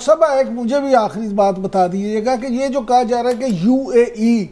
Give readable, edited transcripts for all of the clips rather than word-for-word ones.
सब एक मुझे भी आखिरी बात बता दीजिएगा कि ये जो कहा जा रहा है कि यूएई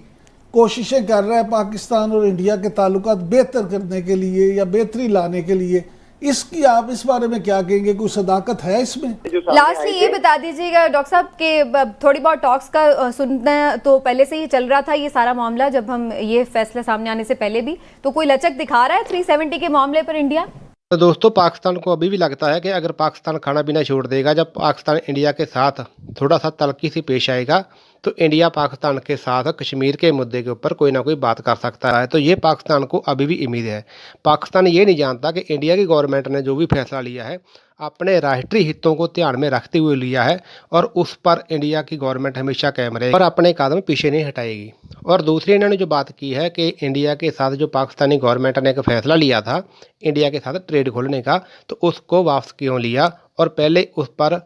कोशिशें कर रहा है पाकिस्तान और इंडिया के ताल्लुकात बेहतर करने के लिए या बेहतरी लाने के लिए, इसकी आप इस बारे में क्या कहेंगे? कोई सदाकत है इसमें? लास्टली ये बता दीजिएगा डॉक्टर साहब कि थोड़ी बहुत टॉक्स का सुनना तो पहले से ही चल रहा था ये सारा मामला, जब हम ये फैसला सामने आने से पहले भी, तो कोई लचक दिखा रहा है 370 के मामले पर इंडिया? तो दोस्तों, पाकिस्तान को अभी भी लगता है कि अगर पाकिस्तान खाना पीना छोड़ देगा, जब पाकिस्तान इंडिया के साथ थोड़ा सा तलखी से पेश आएगा, तो इंडिया पाकिस्तान के साथ कश्मीर के मुद्दे के ऊपर कोई ना कोई बात कर सकता है। तो ये पाकिस्तान को अभी भी उम्मीद है। पाकिस्तान ये नहीं जानता कि इंडिया की गवर्नमेंट ने जो भी फैसला लिया है अपने राष्ट्रीय हितों को ध्यान में रखते हुए लिया है, और उस पर इंडिया की गवर्नमेंट हमेशा कायम रहेगी और अपने कदम पीछे नहीं हटाएगी। और दूसरी इन्होंने जो बात की है कि इंडिया के साथ जो पाकिस्तानी गवर्नमेंट ने एक फैसला लिया था इंडिया के साथ ट्रेड खोलने का, तो उसको वापस क्यों लिया और पहले उस पर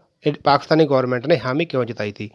पाकिस्तानी गवर्नमेंट ने हामी क्यों जताई थी।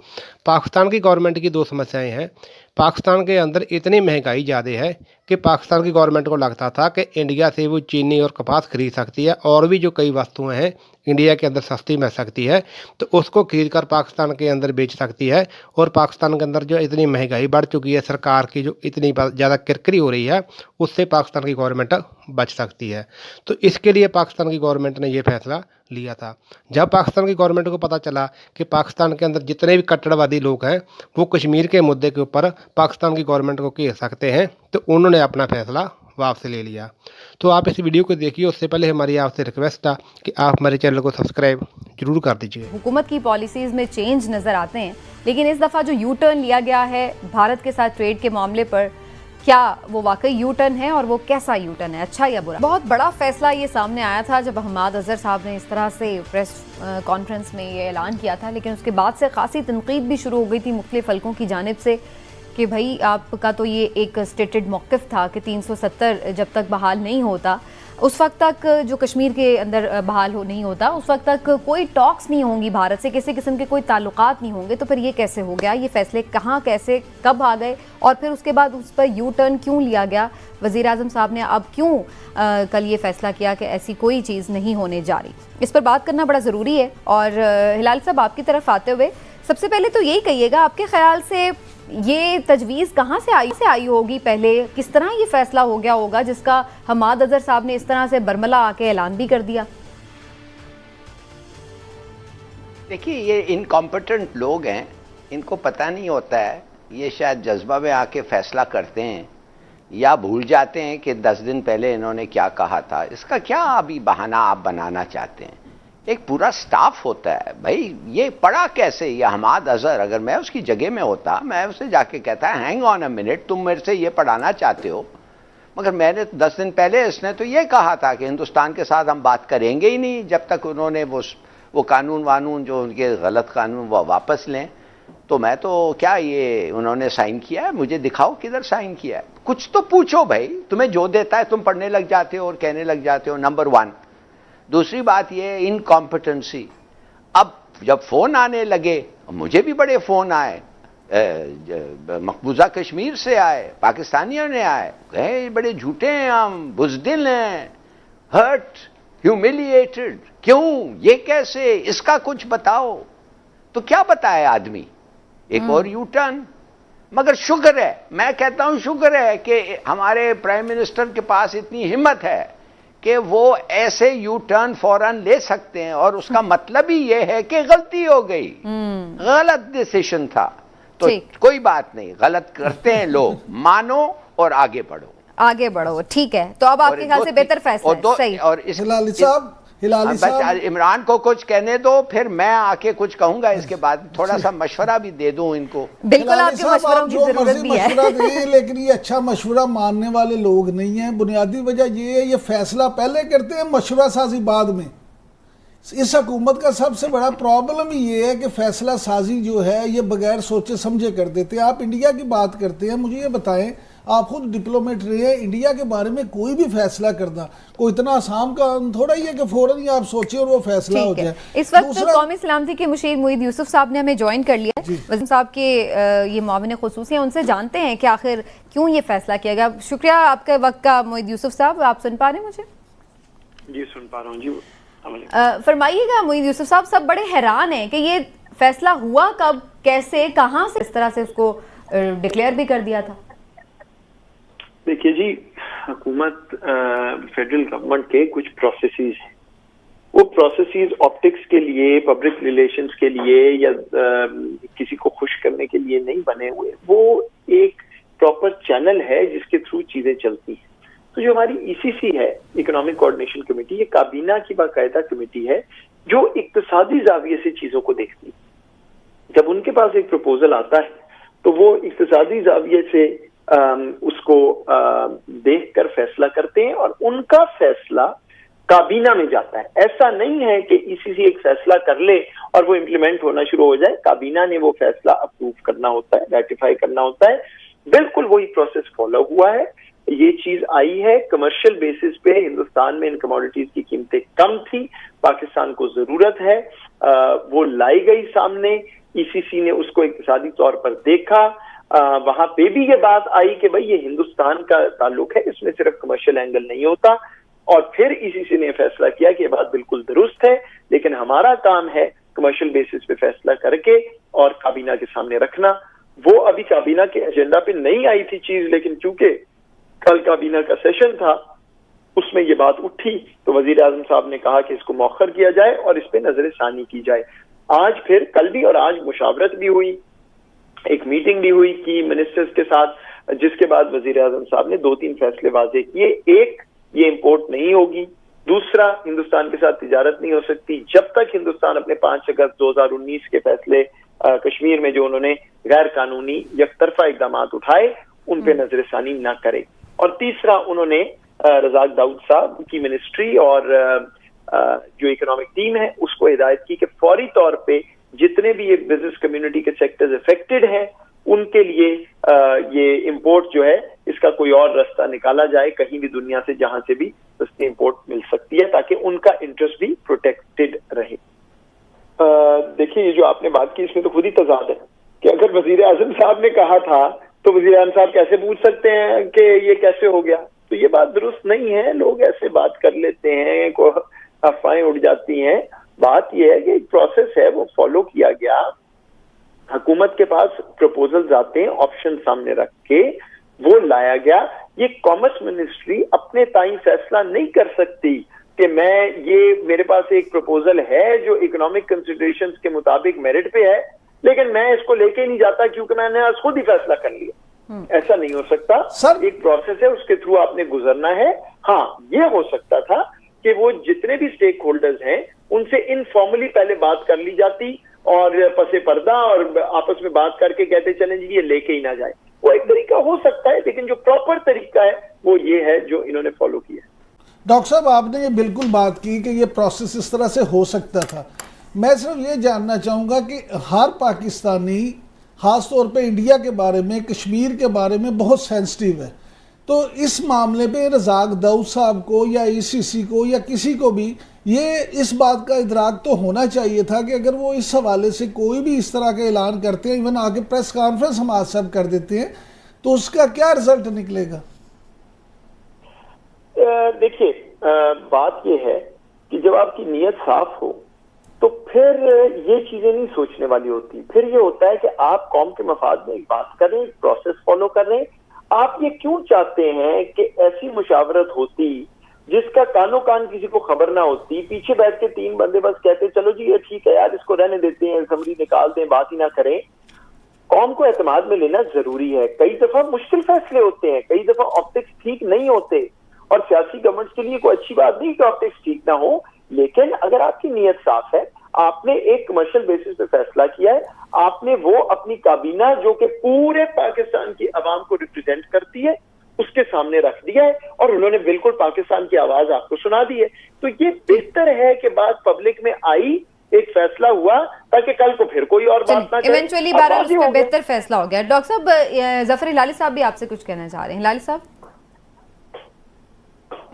पाकिस्तान की गवर्नमेंट की दो समस्याएं हैं। पाकिस्तान के अंदर इतनी महंगाई ज़्यादा है कि पाकिस्तान की गवर्नमेंट को लगता था कि इंडिया से वो चीनी और कपास खरीद सकती है, और भी जो कई वस्तुएं हैं इंडिया के अंदर सस्ती मिल सकती है, तो उसको खरीद कर पाकिस्तान के अंदर बेच सकती है। और पाकिस्तान के अंदर जो इतनी महंगाई बढ़ चुकी है, सरकार की जो इतनी ज़्यादा किरकिरी हो रही है, उससे पाकिस्तान की गवर्नमेंट बच सकती है। तो इसके लिए पाकिस्तान की गवर्नमेंट ने ये फैसला लिया था। जब पाकिस्तान की गवर्नमेंट को पता चला कि पाकिस्तान के अंदर जितने भी कट्टरवादी लोग हैं वो कश्मीर के मुद्दे के ऊपर पाकिस्तान की गवर्नमेंट को घेर सकते हैं, तो उन्होंने अपना फैसला वापस ले लिया। तो आप इस वीडियो को देखिए, उससे पहले हमारी आपसे रिक्वेस्ट है कि आप हमारे चैनल को सब्सक्राइब जरूर कर दीजिए। हुकूमत की पॉलिसीज में चेंज नजर आते हैं, लेकिन इस दफ़ा जो यू टर्न लिया गया है भारत के साथ ट्रेड के मामले पर, क्या वो वाकई यू टर्न है और वो कैसा यू टर्न है, अच्छा या बुरा? बहुत बड़ा फैसला ये सामने आया था जब हमाद अजहर साहब ने इस तरह से प्रेस कॉन्फ्रेंस में ये ऐलान किया था, लेकिन उसके बाद से खासी तनकीद भी शुरू हो गई थी मुख्तलिफ हल्कों की जानिब से कि भाई आपका तो ये एक स्टेटेड मौक़िफ़ था कि 370 जब तक बहाल नहीं होता, उस वक्त तक जो कश्मीर के अंदर बहाल नहीं होता, उस वक्त तक कोई टॉक्स नहीं होंगी भारत से, किसी किस्म के कोई ताल्लुकात नहीं होंगे। तो फिर ये कैसे हो गया? ये फैसले कहाँ, कैसे, कब आ गए, और फिर उसके बाद उस पर यू टर्न क्यों लिया गया? वज़ीर आज़म साहब ने अब क्यों कल ये फैसला किया कि ऐसी कोई चीज़ नहीं होने जा रही? इस पर बात करना बड़ा ज़रूरी है। और हिलाल साहब, आपकी तरफ आते हुए सबसे पहले तो यही कहिएगा, आपके ख्याल से ये तजवीज़ कहाँ से आई होगी? पहले किस तरह ये फैसला हो गया होगा जिसका हमाद अजहर साहब ने इस तरह से बरमला आके ऐलान भी कर दिया? देखिए, ये इनकॉम्पिटेंट लोग हैं, इनको पता नहीं होता है, ये शायद जज्बा में आके फैसला करते हैं या भूल जाते हैं कि 10 दिन पहले इन्होंने क्या कहा था। इसका क्या अभी बहाना आप बनाना चाहते हैं? एक पूरा स्टाफ होता है भाई, ये पढ़ा कैसे? ये हमाद अजहर, अगर मैं उसकी जगह में होता मैं उसे जाके कहता हैंग ऑन अ मिनट, तुम मेरे से ये पढ़ाना चाहते हो? मगर मैंने 10 दिन पहले इसने तो ये कहा था कि हिंदुस्तान के साथ हम बात करेंगे ही नहीं जब तक उन्होंने वो कानून वानून जो उनके गलत कानून वो वापस लें। तो मैं तो क्या, ये उन्होंने साइन किया है? मुझे दिखाओ किधर साइन किया है। कुछ तो पूछो भाई, तुम्हें जो देता है तुम पढ़ने लग जाते हो और कहने लग जाते हो, नंबर 1। दूसरी बात ये इनकॉम्पिटेंसी। अब जब फोन आने लगे, मुझे भी बड़े फोन आए, मकबूजा कश्मीर से आए, पाकिस्तानियों ने आए, कहे बड़े झूठे हैं हम, बुज़दिल हैं, हर्ट, ह्यूमिलिएटेड, क्यों, ये कैसे, इसका कुछ बताओ। तो क्या बताए आदमी? एक और यू टर्न। मगर शुक्र है, मैं कहता हूं शुक्र है कि हमारे प्राइम मिनिस्टर के पास इतनी हिम्मत है कि वो ऐसे यू टर्न फौरन ले सकते हैं, और उसका मतलब ही ये है कि गलती हो गई, गलत डिसीजन था। तो कोई बात नहीं, गलत करते हैं लोग, मानो और आगे बढ़ो, आगे बढ़ो, ठीक है। तो अब आपके ख्याल से बेहतर फैसला है? सही। और हिलाली साहब इमरान को कुछ कहने दो, फिर मैं आके कुछ कहूंगा इसके बाद, थोड़ा सा मशवरा भी दे दूं इनको। बिल्कुल, आपके मशवरों की जरूरत भी है। लेकिन ये अच्छा मशवरा मानने वाले लोग नहीं हैं। बुनियादी वजह ये है, ये फैसला पहले करते हैं, मशवरा साजी बाद में। इस हुकूमत का सबसे बड़ा प्रॉब्लम ये है कि फैसला साजी जो है ये बगैर सोचे समझे कर देते हैं। आप इंडिया की बात करते हैं, मुझे ये बताएं, आप खुद डिप्लोमेट रहे हैं, इंडिया के बारे में कोई भी फैसला करना कोई इतना आसान का थोड़ा ही है कि फौरन ही आप सोचिए और वो फैसला हो जाए। इस वक्त कौमी सलामती के मुशीर मुईद यूसुफ साहब ने हमें ज्वाइन कर लिया। वज़ीर साहब के ये माविन खुसूसी हैं, उनसे जानते हैं कि आखिर क्यों ये फैसला किया गया। शुक्रिया आपके वक्त का मुईद यूसुफ साहब। आप सुन पा रहे हैं मुझे? जी सुन पा रहा हूँ जी। फरमाइएगा मुईद यूसुफ साहब, सब बड़े हैरान हैं कि ये फैसला हुआ कब, कैसे, कहां से इस तरह से उसको डिक्लेयर भी कर दिया था? देखिए जी, हुकूमत फेडरल गवर्नमेंट के कुछ प्रोसेसेस हैं। वो प्रोसेसेस ऑप्टिक्स के लिए, पब्लिक रिलेशंस के लिए या किसी को खुश करने के लिए नहीं बने हुए। वो एक प्रॉपर चैनल है जिसके थ्रू चीजें चलती हैं। तो जो हमारी ईसीसी है, इकोनॉमिक कोऑर्डिनेशन कमेटी, ये काबीना की बाकायदा कमेटी है जो इक्तिसादी जाविये से चीजों को देखती है। जब उनके पास एक प्रपोजल आता है तो वो इक्तिसादी जाविये से उसको देखकर फैसला करते हैं और उनका फैसला काबीना में जाता है। ऐसा नहीं है कि ईसीसी एक फैसला कर ले और वो इम्प्लीमेंट होना शुरू हो जाए। काबीना ने वो फैसला अप्रूव करना होता है, रेटिफाई करना होता है। बिल्कुल वही प्रोसेस फॉलो हुआ है। ये चीज आई है कमर्शियल बेसिस पे। हिंदुस्तान में इन कमोडिटीज की कीमतें कम थी, पाकिस्तान को जरूरत है, वो लाई गई सामने। ईसीसी ने उसको इक्तिसादी तौर पर देखा। वहां पे भी ये बात आई कि भाई ये हिंदुस्तान का ताल्लुक है, इसमें सिर्फ कमर्शियल एंगल नहीं होता। और फिर ईसीसी ने फैसला किया कि ये बात बिल्कुल दुरुस्त है, लेकिन हमारा काम है कमर्शियल बेसिस पे फैसला करके और काबीना के सामने रखना। वो अभी काबीना के एजेंडा पे नहीं आई थी चीज, लेकिन चूंकि कल काबीना का सेशन था उसमें ये बात उठी तो वजीर आजम साहब ने कहा कि इसको मौखर किया जाए और इस पे नजर सानी की जाए। आज फिर कल भी और आज मुशावरत भी हुई, एक मीटिंग भी हुई की मिनिस्टर्स के साथ, जिसके बाद वजीर आजम साहब ने 2-3 फैसले वाजे किए। एक, ये इंपोर्ट नहीं होगी। दूसरा, हिंदुस्तान के साथ तिजारत नहीं हो सकती जब तक हिंदुस्तान अपने 5 अगस्त 2019 के फैसले कश्मीर में जो उन्होंने गैर कानूनी यकतरफा इकदाम उठाए उन पे नजरसानी ना करे। और तीसरा, उन्होंने रजाक दाऊद साहब की मिनिस्ट्री और जो इकोनॉमिक टीम है उसको हिदायत की कि फौरी तौर पे जितने भी ये बिजनेस कम्युनिटी के सेक्टर्स अफेक्टेड हैं उनके लिए ये इंपोर्ट जो है इसका कोई और रास्ता निकाला जाए, कहीं भी दुनिया से जहां से भी सस्ती इंपोर्ट मिल सकती है, ताकि उनका इंटरेस्ट भी प्रोटेक्टेड रहे। देखिए, ये जो आपने बात की इसमें तो खुद ही तजाद है कि अगर वजीर आजम साहब ने कहा था तो वजीर आजम साहब कैसे पूछ सकते हैं कि ये कैसे हो गया। तो ये बात दुरुस्त नहीं है। लोग ऐसे बात कर लेते हैं, को अफवाहें उड़ जाती हैं। बात यह है कि एक प्रोसेस है वो फॉलो किया गया। हुकूमत के पास प्रपोजल्स आते हैं, ऑप्शन सामने रख के वो लाया गया। ये कॉमर्स मिनिस्ट्री अपने ताई फैसला नहीं कर सकती कि मेरे पास एक प्रपोजल है जो इकोनॉमिक कंसिडरेशंस के मुताबिक मेरिट पे है, लेकिन मैं इसको लेके नहीं जाता क्योंकि मैंने आज खुद ही फैसला कर लिया। ऐसा नहीं हो सकता सर। एक प्रोसेस है, उसके थ्रू आपने गुजरना है। हाँ, ये हो सकता था कि वो जितने भी स्टेक होल्डर्स हैं उनसे इनफॉर्मली पहले बात कर ली जाती और पसे पर्दा और आपस में बात करके कहते चलें जी ये लेके ही ना जाए। वो एक तरीका हो सकता है, लेकिन जो प्रॉपर तरीका है वो ये है जो इन्होंने फॉलो किया। डॉक्टर साहब, आपने ये बिल्कुल बात की कि ये प्रोसेस इस तरह से हो सकता था। मैं सिर्फ ये जानना चाहूँगा कि हर पाकिस्तानी ख़ास तौर पे इंडिया के बारे में, कश्मीर के बारे में बहुत सेंसिटिव है, तो इस मामले पे रजाक दाऊद साहब को या ईसीसी को या किसी को भी ये इस बात का इदराक तो होना चाहिए था कि अगर वो इस हवाले से कोई भी इस तरह का ऐलान करते हैं, इवन आगे प्रेस कॉन्फ्रेंस हम आज सब कर देते हैं, तो उसका क्या रिजल्ट निकलेगा? देखिए, बात यह है कि जब आपकी नीयत साफ हो तो फिर ये चीजें नहीं सोचने वाली होती। फिर ये होता है कि आप कौम के मफाद में एक बात कर रहे हैं, प्रोसेस फॉलो कर रहे हैं। आप ये क्यों चाहते हैं कि ऐसी मुशावरत होती जिसका कानो कान किसी को खबर ना होती, पीछे बैठ के 3 बंदे बस कहते चलो जी ये ठीक है यार, इसको रहने देते हैं, असम्बली निकाल दें, बात ही ना करें। कौम को एतमाद में लेना जरूरी है। कई दफा मुश्किल फैसले होते हैं, कई दफा ऑप्टिक्स ठीक नहीं होते, और सियासी गवर्नमेंट के लिए कोई अच्छी बात नहीं कि ऑप्टिक्स ठीक ना हो, लेकिन अगर आपकी नीयत साफ है, आपने एक कमर्शियल बेसिस पे फैसला किया है, आपने वो अपनी काबीना जो कि पूरे पाकिस्तान की आवाम को रिप्रेजेंट करती है उसके सामने रख दिया है और उन्होंने बिल्कुल पाकिस्तान की आवाज आपको सुना दी है। तो ये बेहतर है कि बात पब्लिक में आई, एक फैसला हुआ, ताकि कल को फिर कोई और बात ना करे। इवेंचुअली बहरहाल उस पे बेहतर फैसला हो गया। डॉक्टर साहब, जफर हिलाली साहब भी आपसे कुछ कहना चाह रहे हैं। हिलाली साहब।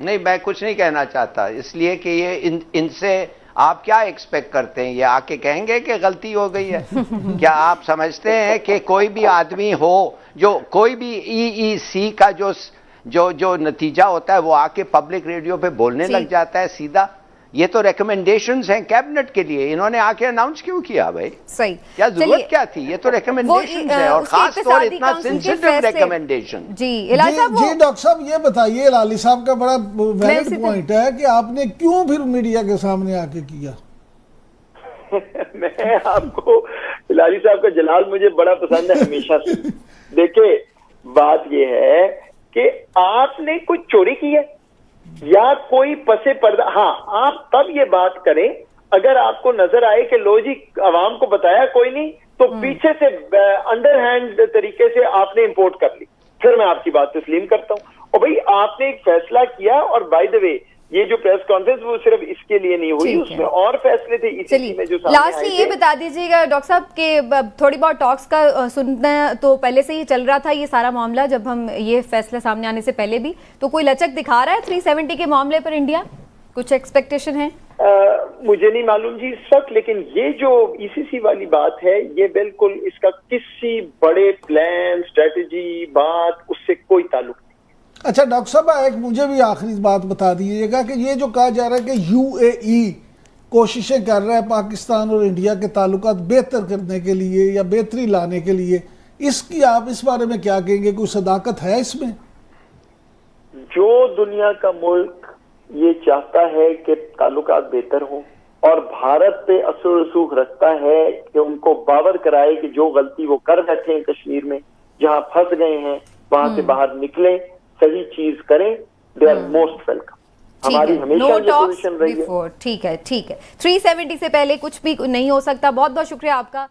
नहीं, मैं कुछ नहीं कहना चाहता, इसलिए कि ये इनसे आप क्या एक्सपेक्ट करते हैं? ये आके कहेंगे कि गलती हो गई है? क्या आप समझते हैं कि कोई भी आदमी हो, जो कोई भी ईईसी का जो नतीजा होता है वो आके पब्लिक रेडियो पे बोलने लग जाता है सीधा? ये तो रिकमेंडेशंस हैं कैबिनेट के लिए, इन्होंने आके अनाउंस क्यों किया भाई? सही, क्या चलिए, जरूरत क्या थी? ये तो रिकमेंडेशंस है, और उसके खास तौर इत्तेसादी इतना काउंसिल के सेंसिटिव फैसले- रिकमेंडेशन। जी इलाज जी साहब, वो जी डॉक्टर साहब ये बताइए, लाली साहब का बड़ा इसी वैलिड तरह- पॉइंट है कि आपने क्यों फिर मीडिया के सामने आके किया? मैं आपको, लाली साहब का जलाल मुझे बड़ा पसंद है हमेशा से। देखिए, बात यह है कि आपने कुछ चोरी की है या कोई पसे पर्दा, हाँ आप तब ये बात करें अगर आपको नजर आए कि लो जी आवाम को बताया कोई नहीं, तो पीछे से अंडरहैंड तरीके से आपने इंपोर्ट कर ली, फिर मैं आपकी बात तस्लीम करता हूं। और भाई आपने एक फैसला किया, और बाय द वे ये जो प्रेस कॉन्फ्रेंस वो सिर्फ इसके लिए नहीं हुई, ठीक है। उसमें और फैसले थे इसी में जो चलिए सामने लास्टली आए ये थे। बता दीजिएगा डॉक्टर साहब के थोड़ी बहुत टॉक्स का सुनना तो पहले से ही चल रहा था ये सारा मामला, जब हम ये फैसला सामने आने से पहले भी, तो कोई लचक दिखा रहा है 370 के मामले पर इंडिया? कुछ एक्सपेक्टेशन है? मुझे नहीं मालूम जी इस वक्त, लेकिन ये जो ईसीसी वाली बात है ये बिल्कुल इसका किसी बड़े प्लान स्ट्रेटजी बात उससे कोई ताल्लुक नहीं। अच्छा डॉक्टर साहब, एक मुझे भी आखिरी बात बता दीजिएगा कि ये जो कहा जा रहा है कि यूएई कोशिशें कर रहा है पाकिस्तान और इंडिया के ताल्लुकात बेहतर करने के लिए या बेहतरी लाने के लिए, इसकी आप इस बारे में क्या कहेंगे? कोई सदाकत है इसमें? जो दुनिया का मुल्क ये चाहता है कि ताल्लुकात बेहतर हों और भारत पे असर रसूख रखता है कि उनको बावर कराए कि जो गलती वो कर बैठे हैं कश्मीर में, जहां फंस गए हैं वहां से बाहर निकलें, सही चीज करें, दे आर मोस्ट वेलकम। हमारी हमेशा ये पोजीशन रही है। ठीक है 370 से पहले कुछ भी नहीं हो सकता। बहुत बहुत शुक्रिया आपका।